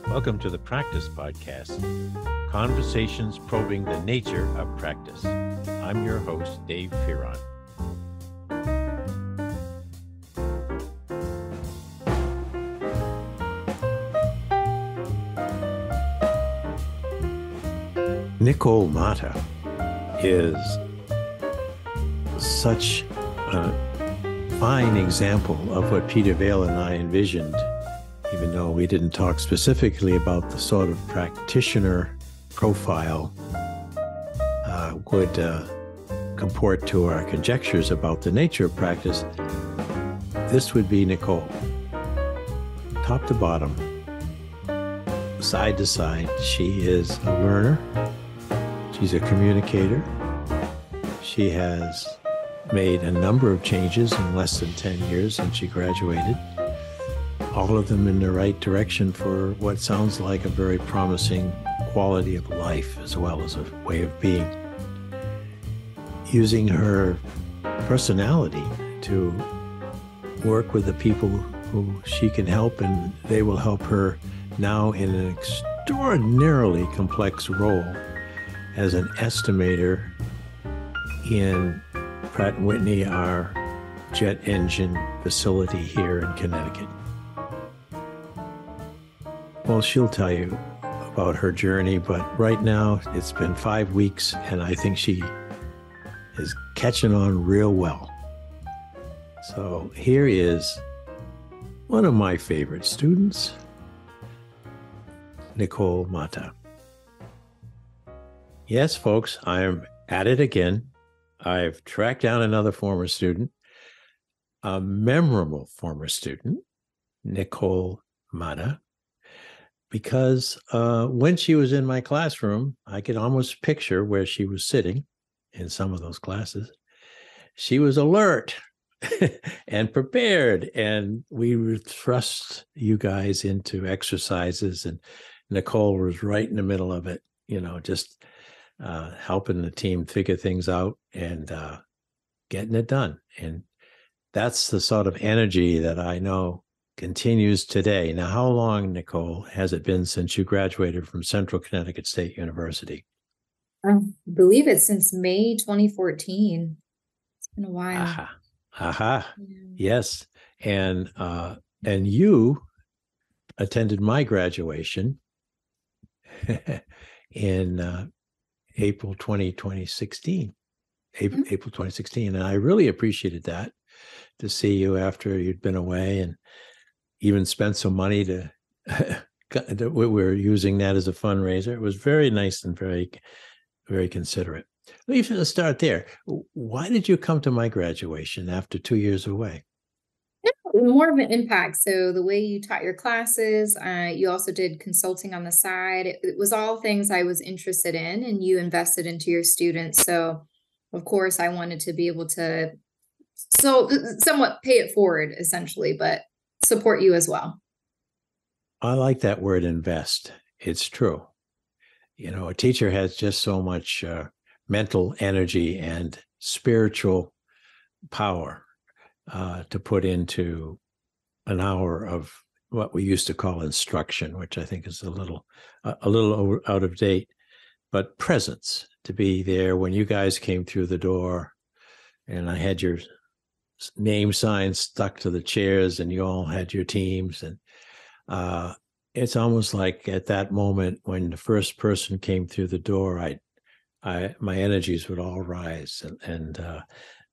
Welcome to the Practice Podcast, conversations probing the nature of practice. I'm your host, Dave Fearon. Nicole Mata is such a fine example of what Peter Vale and I envisioned, even though we didn't talk specifically about the sort of practitioner profile would comport to our conjectures about the nature of practice. This would be Nicole. Top to bottom, side to side, she is a learner. She's a communicator. She has made a number of changes in less than 10 years since she graduated. All of them in the right direction for what sounds like a very promising quality of life as well as a way of being. Using her personality to work with the people who she can help, and they will help her now in an extraordinarily complex role as an estimator in Pratt & Whitney, our jet engine facility here in Connecticut. Well, she'll tell you about her journey, but right now it's been 5 weeks, and I think she is catching on real well. So here is one of my favorite students, Nicole Mata. Yes, folks, I am at it again. I've tracked down another former student, a memorable former student, Nicole Mata, because when she was in my classroom, I could almost picture where she was sitting in some of those classes. She was alert and prepared, and we would thrust you guys into exercises, and Nicole was right in the middle of it, just helping the team figure things out and getting it done. And that's the sort of energy that I know continues today. Now, how long, Nicole, has it been since you graduated from Central Connecticut State University? I believe it's since May 2014. It's been a while. Yeah. Yes. And you attended my graduation in April 2016. April 2016. And I really appreciated that, to see you after you'd been away and even spent some money to, we were using that as a fundraiser. It was very nice and very, very considerate. Let's start there. Why did you come to my graduation after 2 years away? More of an impact. So the way you taught your classes, you also did consulting on the side. It was all things I was interested in, and you invested into your students. So of course I wanted to be able to somewhat pay it forward, essentially, but support you as well. I like that word, invest. It's true. A teacher has just so much mental energy and spiritual power to put into an hour of what we used to call instruction, which I think is a little out of date, but presence, to be there when you guys came through the door and I had your name signs stuck to the chairs and you all had your teams. And it's almost like at that moment when the first person came through the door, my energies would all rise and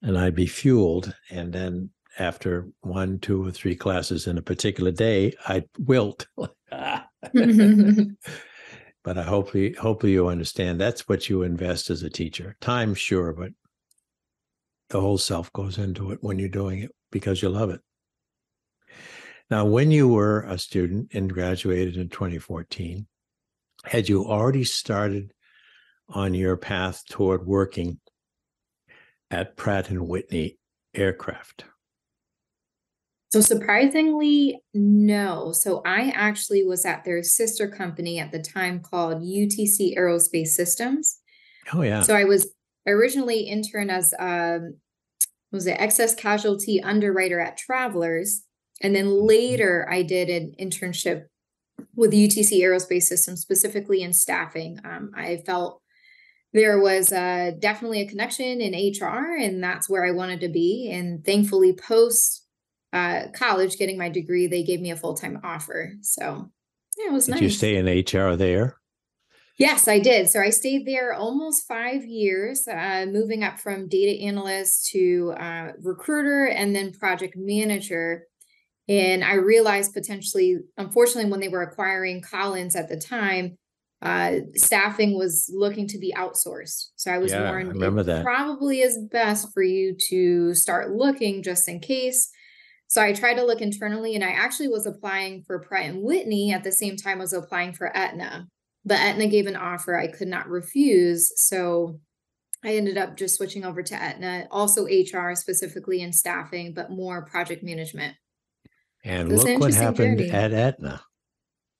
I'd be fueled. And then after 1, 2, or 3 classes in a particular day, I'd wilt. But I hopefully you understand that's what you invest as a teacher. Time, sure, but the whole self goes into it when you're doing it because you love it. Now, when you were a student and graduated in 2014, had you already started on your path toward working at Pratt & Whitney Aircraft? So surprisingly, no. So I actually was at their sister company at the time called UTC Aerospace Systems. Oh, yeah. So I was originally intern as was an excess casualty underwriter at Travelers. And then later I did an internship with UTC Aerospace Systems, specifically in staffing. I felt there was definitely a connection in HR, and that's where I wanted to be. And thankfully, post college, getting my degree, they gave me a full-time offer. So yeah, it was Did nice. you stay in HR there? Yes, I did. So I stayed there almost 5 years, moving up from data analyst to recruiter and then project manager. And I realized potentially, unfortunately, when they were acquiring Collins at the time, staffing was looking to be outsourced. So I was Yeah, I warned it remember that. probably is best for you to start looking just in case. So I tried to look internally, and I actually was applying for Pratt and Whitney at the same time I was applying for Aetna. But Aetna gave an offer I could not refuse. So I ended up just switching over to Aetna, also HR, specifically in staffing, but more project management. And So it's an look what interesting happened journey. at Aetna.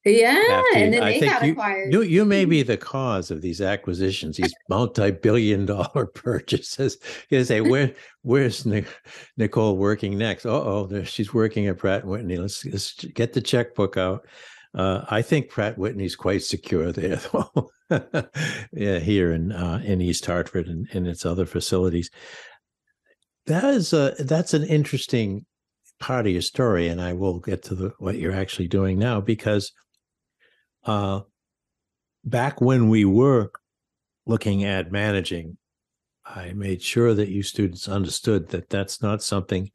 Yeah, After and then I they think got you acquired. you may be the cause of these acquisitions, these multi-billion-dollar purchases. You say, where's Nicole working next? She's working at Pratt and Whitney. Let's get the checkbook out. I think Pratt Whitney's quite secure there, though. Yeah, here in East Hartford and in its other facilities. That's an interesting part of your story, and I will get to what you're actually doing now, because back when we were looking at managing, I made sure that you students understood that that's not something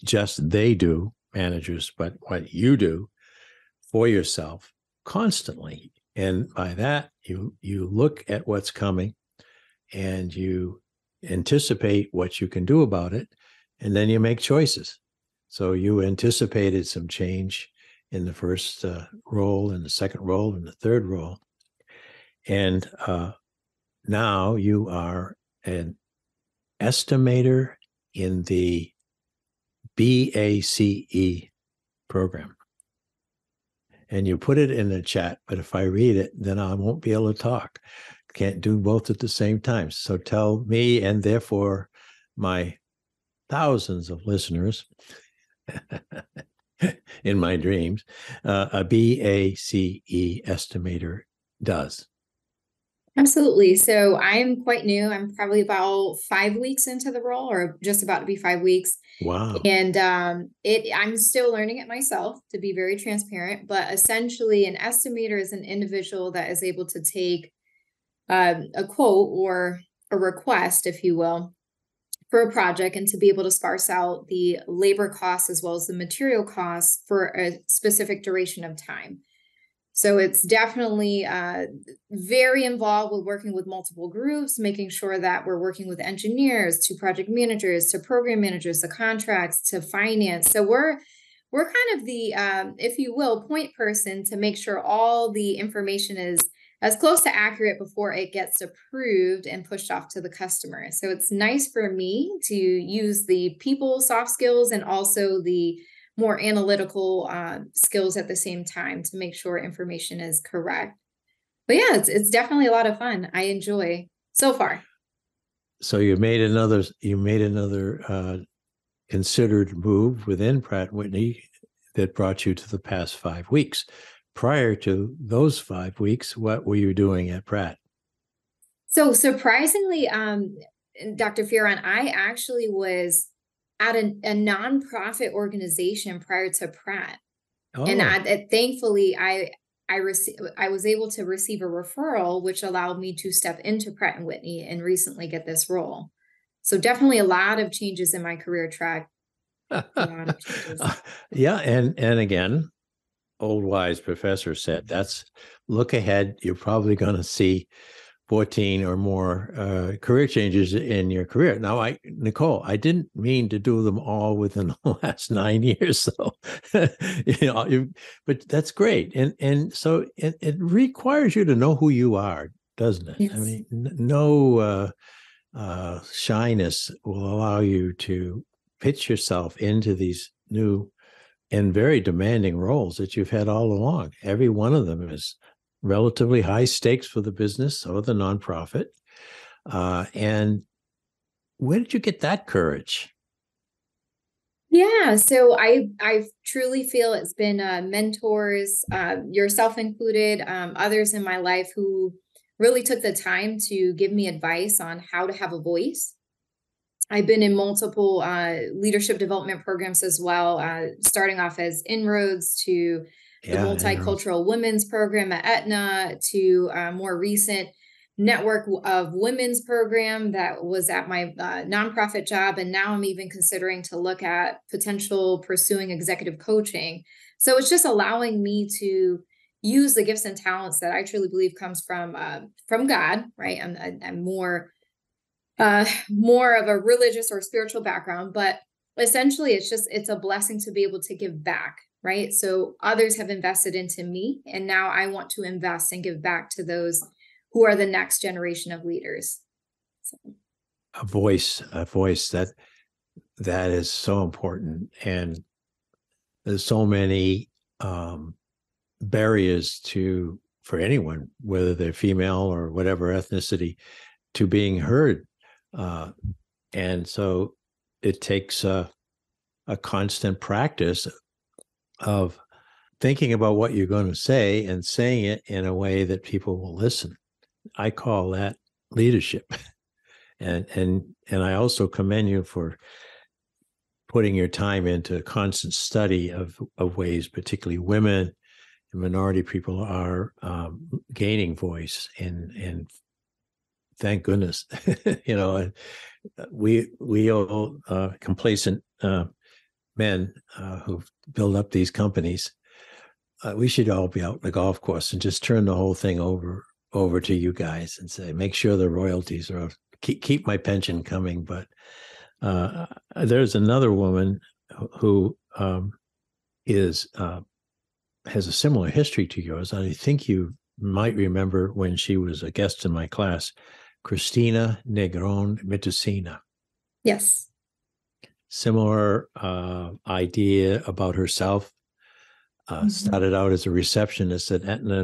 just they do, managers, but what you do for yourself constantly. And by that, you look at what's coming and you anticipate what you can do about it, and then you make choices. So you anticipated some change in the first role, in the second role, and the third role. And now you are an estimator in the BACE program. And you put it in the chat, but if I read it, then I won't be able to talk. Can't do both at the same time. So tell me, and therefore my thousands of listeners in my dreams, a BACE estimator does. Absolutely. So I'm quite new. I'm probably about 5 weeks into the role, or just about to be 5 weeks. Wow. And I'm still learning it myself, to be very transparent. But essentially, an estimator is an individual that is able to take a quote or a request, if you will, for a project, and to be able to sparse out the labor costs as well as the material costs for a specific duration of time. So it's definitely very involved with working with multiple groups, making sure that we're working with engineers to project managers to program managers to contracts to finance. So we're kind of the, if you will, point person to make sure all the information is as close to accurate before it gets approved and pushed off to the customer. So it's nice for me to use the people soft skills and also the more analytical skills at the same time to make sure information is correct. But yeah, it's definitely a lot of fun. I enjoy so far. So you made another considered move within Pratt Whitney that brought you to the past 5 weeks. Prior to those 5 weeks, what were you doing at Pratt? So surprisingly, Dr. Fearon, I actually was at a nonprofit organization prior to Pratt. Oh. And thankfully, I was able to receive a referral, which allowed me to step into Pratt and Whitney and recently get this role. So definitely a lot of changes in my career track. A lot of changes. Yeah, and again, old wise professor said, that's look ahead. You're probably going to see 14 or more career changes in your career. Now, Nicole, I didn't mean to do them all within the last 9 years, though. But that's great, and so it requires you to know who you are, doesn't it? Yes. I mean, no shyness will allow you to pitch yourself into these new and very demanding roles that you've had all along. Every one of them is relatively high stakes for the business or the nonprofit. And where did you get that courage? Yeah, Yeah, so I truly feel it's been mentors, yourself included, others in my life who really took the time to give me advice on how to have a voice. I've been in multiple leadership development programs as well, starting off as Inroads to the Yeah, and Multicultural Women's Program at Aetna to more recent network of women's program that was at my nonprofit job. And now I'm even considering to look at potential pursuing executive coaching. So it's just allowing me to use the gifts and talents that I truly believe comes from God, right? I'm more of a religious or spiritual background, but essentially it's a blessing to be able to give back, right? So others have invested into me, and now I want to invest and give back to those who are the next generation of leaders. So. a voice that is so important. And there's so many barriers for anyone, whether they're female or whatever ethnicity, to being heard. And so it takes a constant practice of thinking about what you're going to say and saying it in a way that people will listen. I call that leadership. And I also commend you for putting your time into constant study of ways, particularly women and minority people are gaining voice, and thank goodness. And we all complacent men who build up these companies. We should all be out in the golf course and just turn the whole thing over to you guys and say, make sure the royalties are keep my pension coming. But there's another woman who has a similar history to yours. I think you might remember when she was a guest in my class, Christina Negron Mitusina. Yes. Similar idea about herself. Started out as a receptionist at Aetna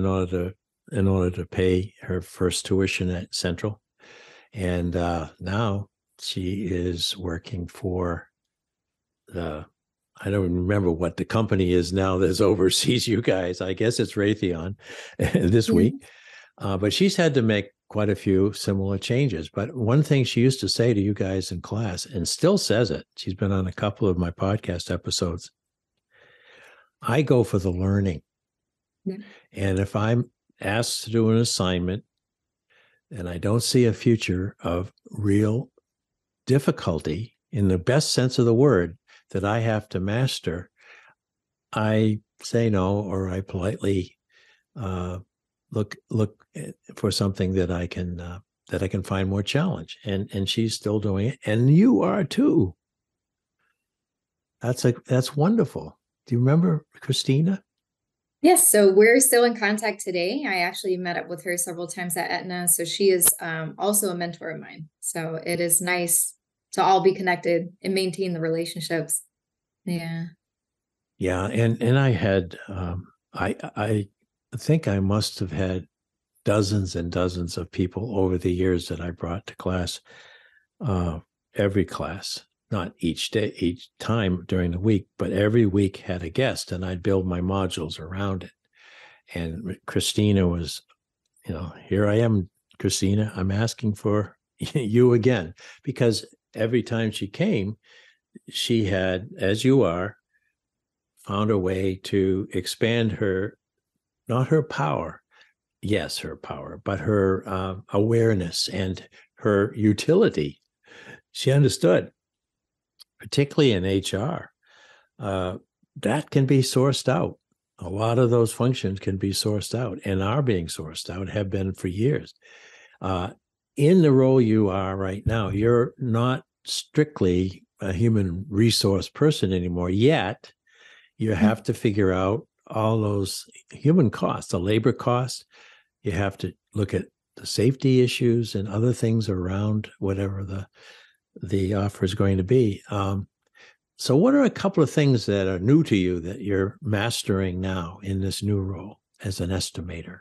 in order to pay her first tuition at Central, and now she is working for I don't remember what the company is now that oversees you guys. I guess it's Raytheon this week. But she's had to make quite a few similar changes. But one thing she used to say to you guys in class, and still says it, she's been on a couple of my podcast episodes, I go for the learning. Yeah. And if I'm asked to do an assignment and I don't see a future of real difficulty in the best sense of the word that I have to master, I say no, or I politely look for something that I can find more challenge. And she's still doing it, and you are too. That's wonderful. Do you remember Christina? Yes, so we're still in contact today. I actually met up with her several times at Aetna, so she is also a mentor of mine. So it is nice to all be connected and maintain the relationships. Yeah. Yeah, and I had I think I must have had dozens and dozens of people over the years that I brought to class, every class, not each day, each time during the week, but every week had a guest, and I'd build my modules around it. And Christina was, here I am, Christina, I'm asking for you again, because every time she came, she had, as you are, found a way to expand not her power, yes, her power, but her awareness and her utility. She understood, particularly in HR, that can be sourced out. A lot of those functions can be sourced out and are being sourced out, have been for years. In the role you are right now, you're not strictly a human resource person anymore, yet you have to figure out all those human costs, the labor costs. You have to look at the safety issues and other things around whatever the offer is going to be. So what are a couple of things that are new to you that you're mastering now in this new role as an estimator?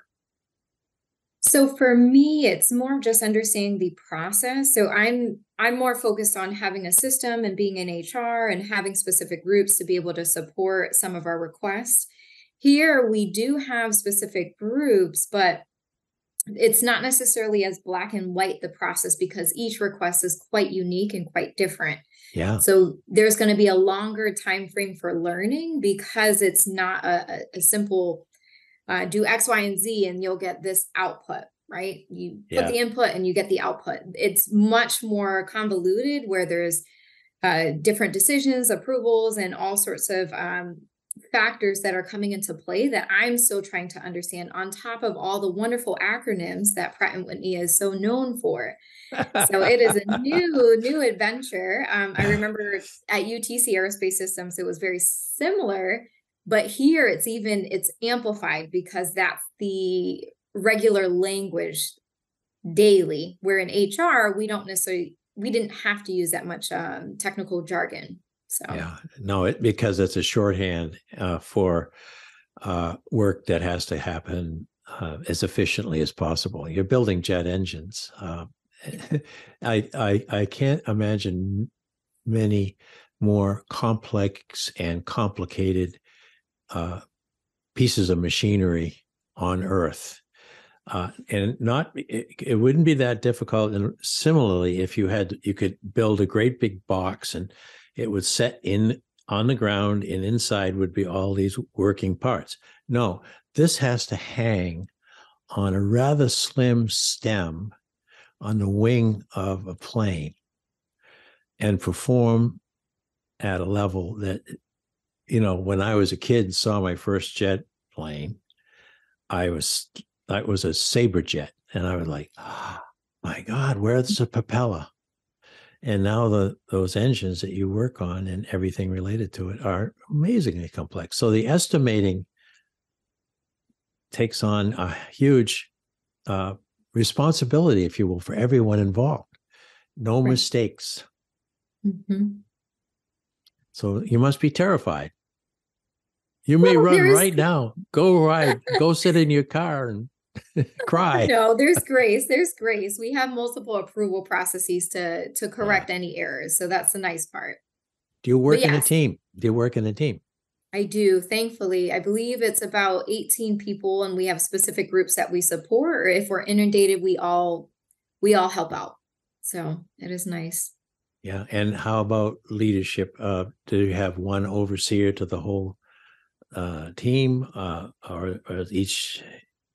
So for me, it's more of just understanding the process. So I'm more focused on having a system and being in HR and having specific groups to be able to support some of our requests. Here we do have specific groups, but it's not necessarily as black and white, the process, because each request is quite unique and quite different. Yeah. So there's going to be a longer time frame for learning because it's not a simple do X, Y, and Z, and you'll get this output, right? You put Yeah. the input and you get the output. It's much more convoluted where there's different decisions, approvals, and all sorts of factors that are coming into play that I'm still trying to understand on top of all the wonderful acronyms that Pratt and Whitney is so known for. So it is a new adventure. I remember at UTC Aerospace Systems, it was very similar, but here it's amplified because that's the regular language daily. Where in HR, we didn't have to use that much technical jargon. So Yeah, no, because it's a shorthand for work that has to happen as efficiently as possible. You're building jet engines. I can't imagine many more complex and complicated pieces of machinery on Earth. And not it wouldn't be that difficult. And similarly, if you could build a great big box and it would set in on the ground, and inside would be all these working parts. No, this has to hang on a rather slim stem on the wing of a plane and perform at a level that, when I was a kid and saw my first jet plane, that was a Sabre jet. And I was like, oh, my God, where's the propeller? And now those engines that you work on and everything related to it are amazingly complex. So the estimating takes on a huge responsibility, if you will, for everyone involved. No right. mistakes. Mm-hmm. So you must be terrified. You may run right now. Go sit in your car and cry. No, there's grace. There's grace. We have multiple approval processes to Yeah. correct any errors. So that's the nice part. Do you But work in a yes, team? Do you work in a team? I do. Thankfully, I believe it's about 18 people and we have specific groups that we support, or if we're inundated, we all help out. So it is nice. Yeah. And how about leadership? Do you have one overseer to the whole team, or is each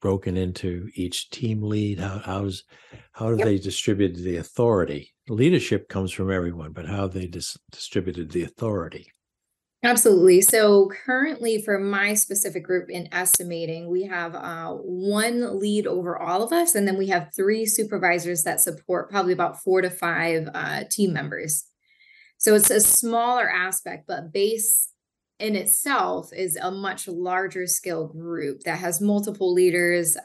broken into each team lead? How do Yep. they distribute the authority? Leadership comes from everyone, but how they distributed the authority? Absolutely. So currently for my specific group in estimating, we have one lead over all of us, and then we have three supervisors that support probably about 4 to 5 team members. So it's a smaller aspect, but base in itself is a much larger scale group that has multiple leaders.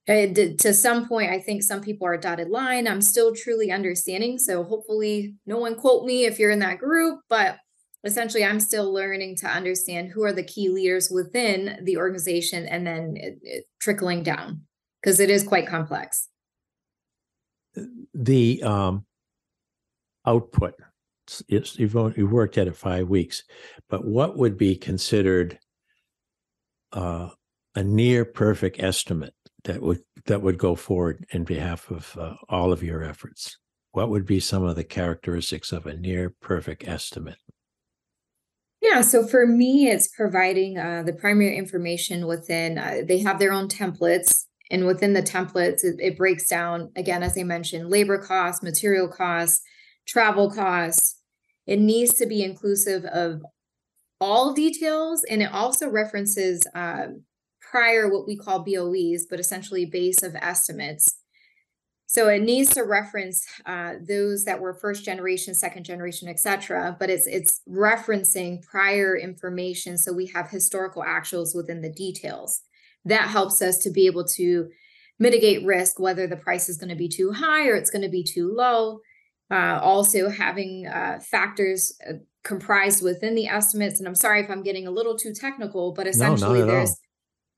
To some point, I think some people are a dotted line. I'm still truly understanding. So hopefully no one quote me if you're in that group, but essentially I'm still learning to understand who are the key leaders within the organization and then trickling down because it is quite complex. The output, you've worked at it 5 weeks, but what would be considered a near perfect estimate that would go forward in behalf of all of your efforts? What would be some of the characteristics of a near perfect estimate? Yeah, so for me, it's providing the primary information within, they have their own templates. And within the templates, it breaks down, again, as I mentioned, labor costs, material costs, travel costs. It needs to be inclusive of all details. And it also references prior what we call BOEs, but essentially base of estimates. So it needs to reference those that were first generation, second generation, etc. But it's referencing prior information, so we have historical actuals within the details. That helps us to be able to mitigate risk, whether the price is going to be too high or it's going to be too low. Also having factors comprised within the estimates. And I'm sorry if I'm getting a little too technical, but No, not essentially at all.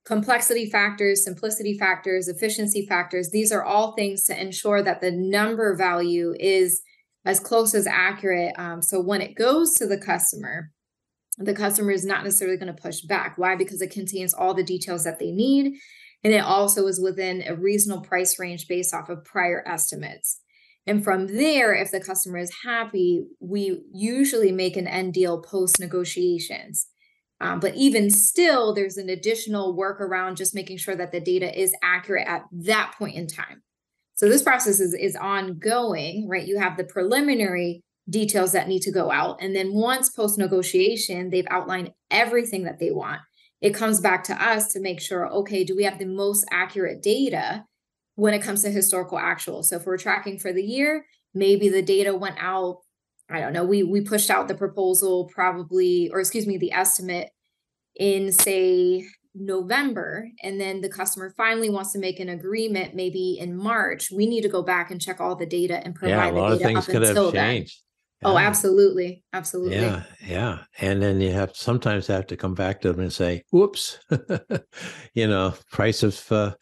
complexity factors, simplicity factors, efficiency factors. These are all things to ensure that the number value is as close as accurate. So when it goes to the customer is not necessarily going to push back. Why? Because it contains all the details that they need. And it also is within a reasonable price range based off of prior estimates. And from there, if the customer is happy, we usually make an end deal post negotiations. But even still, there's an additional work around just making sure that the data is accurate at that point in time. So this process is ongoing, right? You have the preliminary details that need to go out. And then once post negotiation, they've outlined everything that they want. It comes back to us to make sure, okay, do we have the most accurate data when it comes to historical actual? So if we're tracking for the year, maybe the data went out, I don't know, we pushed out the proposal probably, or excuse me, the estimate in, say, November, and then the customer finally wants to make an agreement maybe in March. We need to go back and check all the data and Yeah, a provide the lot of data things up could have until then. changed. Oh, Yeah. absolutely. Absolutely. Yeah, yeah. And then you sometimes have to come back to them and say, whoops, price of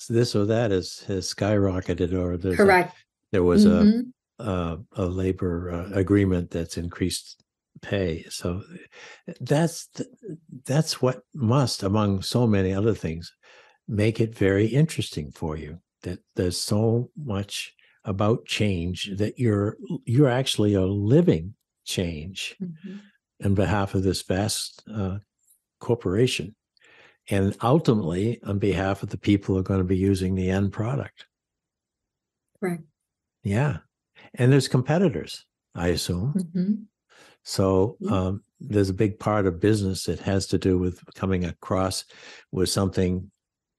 this or that has skyrocketed, or Correct. there was a labor agreement that's increased pay. So that's what must, among so many other things, make it very interesting for you, that there's so much about change that you're actually a living change on behalf of this vast corporation, and ultimately on behalf of the people who are going to be using the end product. Right. Yeah. And there's competitors, I assume. So there's a big part of business that has to do with coming across with something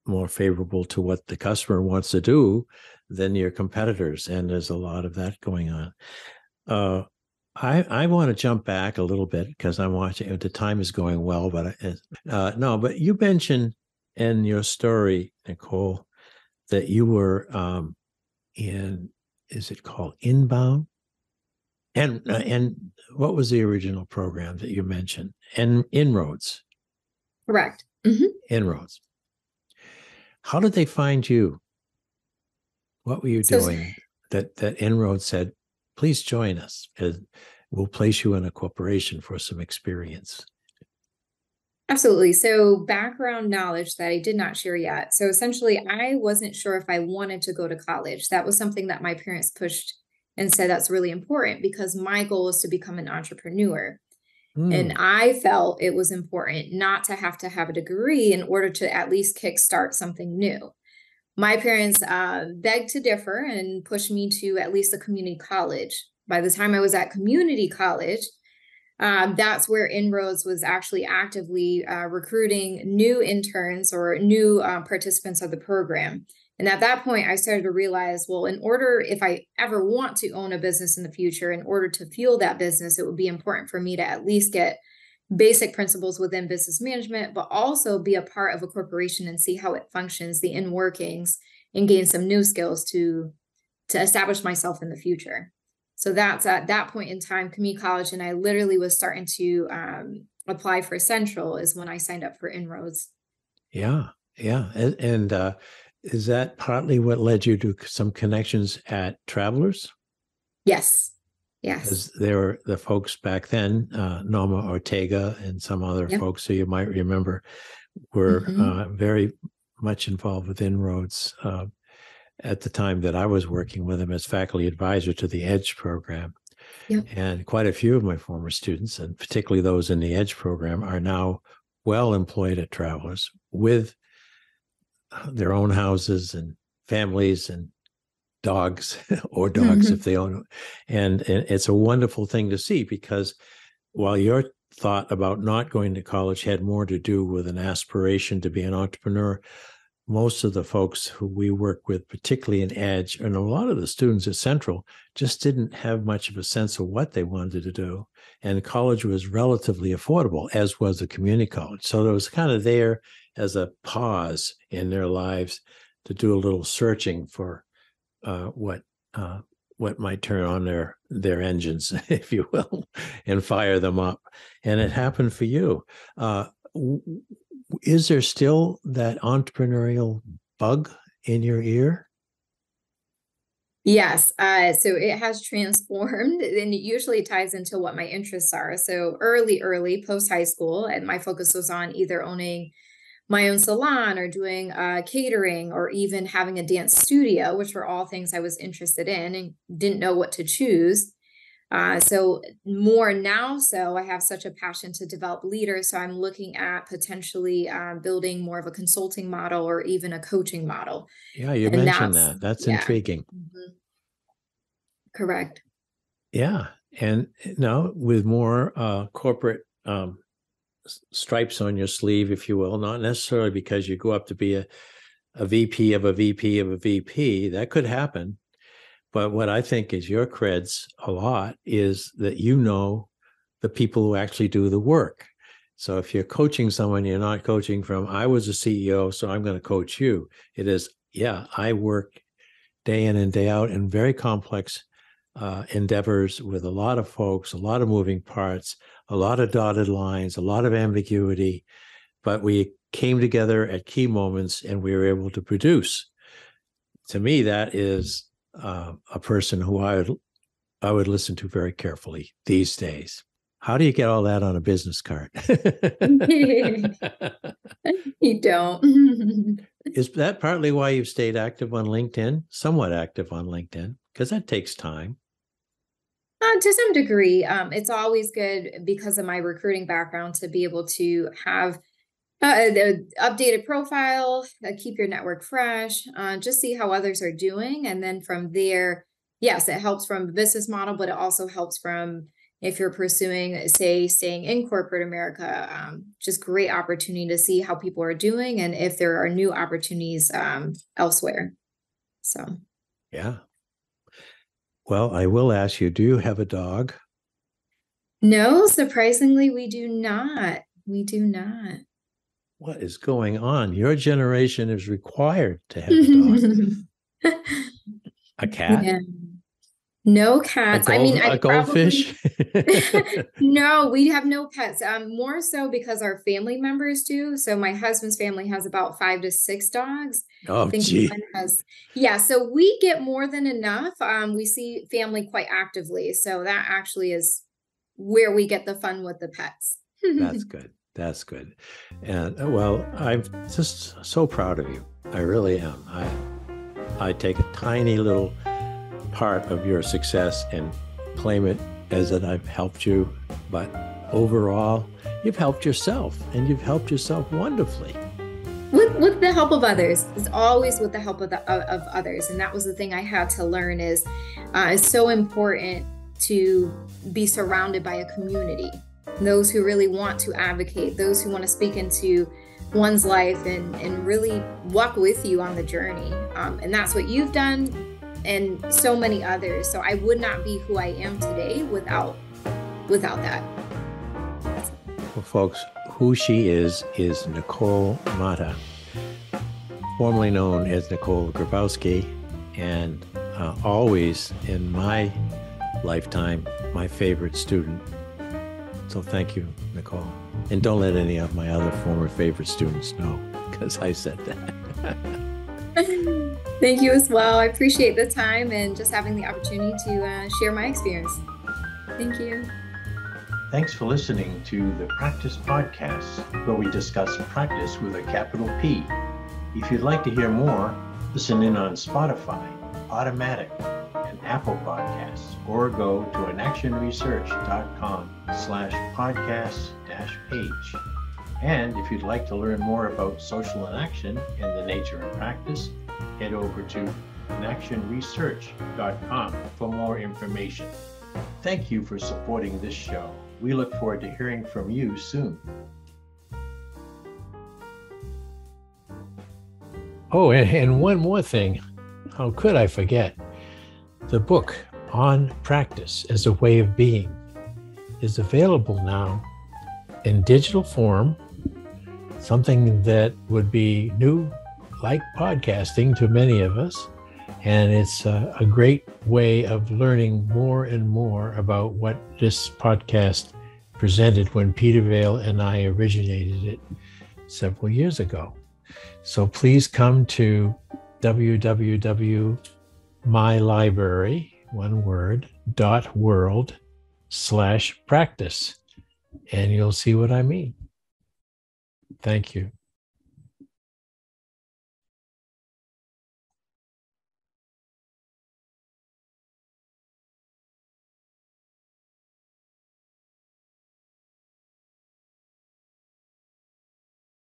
more favorable to what the customer wants to do than your competitors. And there's a lot of that going on. I want to jump back a little bit because I'm watching, the time is going well, but but you mentioned in your story, Nicole, that you were is it called Inbound? And what was the original program that you mentioned? And Inroads. Correct. Inroads. How did they find you? What were you doing that Inroads said, please join us, and we'll place you in a corporation for some experience? Absolutely. So background knowledge that I did not share yet. So essentially, I wasn't sure if I wanted to go to college. That was something that my parents pushed and said that's really important because my goal is to become an entrepreneur. And I felt it was important not to have a degree in order to at least kickstart something new. My parents begged to differ and pushed me to at least a community college. By the time I was at community college, that's where Inroads was actually actively recruiting new interns or new participants of the program. And at that point, I started to realize, well, if I ever want to own a business in the future, in order to fuel that business, it would be important for me to at least get basic principles within business management, but also be a part of a corporation and see how it functions, the inner workings, and gain some new skills to establish myself in the future. So that's at that point in time, community college, and I literally was starting to apply for Central is when I signed up for Inroads. Yeah, yeah. And is that partly what led you to some connections at Travelers? Yes. Yes. Because there were the folks back then, Norma Ortega and some other folks who you might remember were very much involved with Inroads at the time that I was working with them as faculty advisor to the EDGE program. And quite a few of my former students, and particularly those in the EDGE program, are now well employed at Travelers with their own houses and families and dogs or dogs if they own them. And it's a wonderful thing to see, because while your thought about not going to college had more to do with an aspiration to be an entrepreneur, most of the folks who we work with, particularly in EDGE, and a lot of the students at Central, just didn't have much of a sense of what they wanted to do. And college was relatively affordable, as was the community college. So it was kind of there as a pause in their lives to do a little searching for what might turn on their engines, if you will, and fire them up. And it happened for you. is there still that entrepreneurial bug in your ear? Yes. So it has transformed, and it usually ties into what my interests are. So early post high school, and my focus was on either owning my own salon or doing catering or even having a dance studio, which were all things I was interested in and didn't know what to choose. So more now, so I have such a passion to develop leaders. So I'm looking at potentially building more of a consulting model or even a coaching model. Yeah, you And mentioned that. That's intriguing. Mhm. Correct. Yeah. And now with more corporate stripes on your sleeve, if you will, not necessarily because you go up to be a VP of a VP of a VP. That could happen. But what I think is your creds a lot is that you know the people who actually do the work. So if you're coaching someone, you're not coaching from, I was a CEO, so I'm going to coach you. It is, yeah, I work day in and day out in very complex endeavors with a lot of folks, a lot of moving parts, a lot of dotted lines, a lot of ambiguity. But we came together at key moments and we were able to produce. To me, that is a person who I would listen to very carefully these days. How do you get all that on a business card? You don't. Is that partly why you've stayed active on LinkedIn, somewhat active on LinkedIn? Because that takes time. To some degree, it's always good because of my recruiting background to be able to have the updated profile, keep your network fresh, just see how others are doing. And then from there, yes, it helps from the business model, but it also helps from if you're pursuing, say, staying in corporate America, just great opportunity to see how people are doing and if there are new opportunities elsewhere. So, yeah. Well, I will ask you, do you have a dog? no, surprisingly, we do not. We do not. What is going on? Your generation is required to have a dog. A cat? Yeah. No cats. I mean, A I goldfish? no, we have no pets. More so because our family members do. So my husband's family has about 5 to 6 dogs. Oh, I think gee. one has, yeah. So we get more than enough. We see family quite actively. So that actually is where we get the fun with the pets. That's good. That's good. And well, I'm just so proud of you. I really am. I take a tiny little part of your success and claim it as that I've helped you. But overall, you've helped yourself, and you've helped yourself wonderfully. With the help of others. It's always with the help of others. And that was the thing I had to learn is it's so important to be surrounded by a community. Those who really want to advocate, those who want to speak into one's life and really walk with you on the journey. And that's what you've done and so many others. So I would not be who I am today without that. Well, folks, who she is Nicole Mata, formerly known as Nicole Grabowski, and always in my lifetime, my favorite student. So thank you, Nicole. And don't let any of my other former favorite students know, because I said that. Thank you as well. I appreciate the time and just having the opportunity to share my experience. Thank you. Thanks for listening to the Practice Podcast, where we discuss practice with a capital P. If you'd like to hear more, listen in on Spotify, Automatic, and Apple Podcasts, or go to inactionresearch.com/podcast-page. And if you'd like to learn more about social inaction and the nature of practice, head over to inactionresearch.com for more information. Thank you for supporting this show. We look forward to hearing from you soon. Oh, and one more thing. How could I forget? The book on practice as a way of being is available now in digital form, something that would be new, like podcasting to many of us. And it's a great way of learning more and more about what this podcast presented when Peter Vale and I originated it several years ago. So please come to www.mylibrary.world/practice, and you'll see what I mean. Thank you.